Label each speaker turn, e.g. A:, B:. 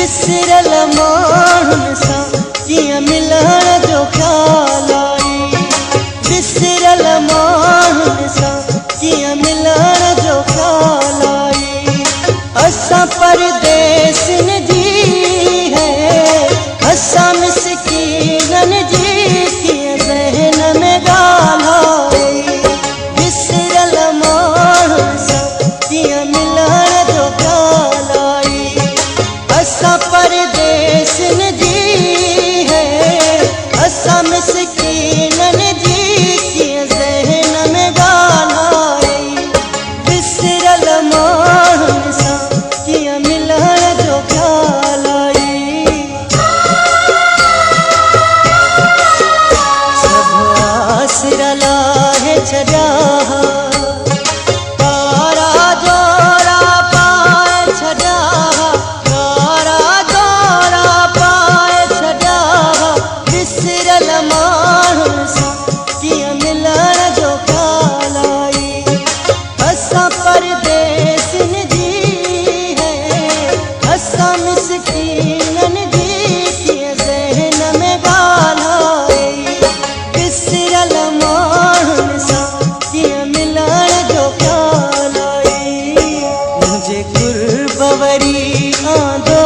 A: Visceral माण्हुनि सां कीअं मिलण जो ख़्यालु आई। विसरल माण्हुनि सां कीअं मिलण जो ख़्यालु आई। असां परदेसियुनि जी है असां मिसकीननि जी कीअं ज़हन में ॻाल्हि आई। विसरल माण्हुनि सां कीअं मिलण जो ख़्यालु आई। असां परदेसियुनि जी है असां मिसकीननि जी कीअं ज़हन में ॻाल्हि आई। विसरल माण्हुनि सां कीअं मिलण जो ख़्यालु आई। सभु आसरा लाहे छॾिया कारा जोरा पाए छॾिया कारा जोरा पाए छॾिया। विसरल माण्हुनि सां कीअं मिलण जो ख़्यालु आई। असां परदेसियुनि जी है असां मिसकीननि जी कीअं ज़हन में ॻाल्हि आई। विसरल माण्हुनि सां कीअं मिलण जो ख़्यालु आई। मुंहिंजे कुर्ब वरी आंदो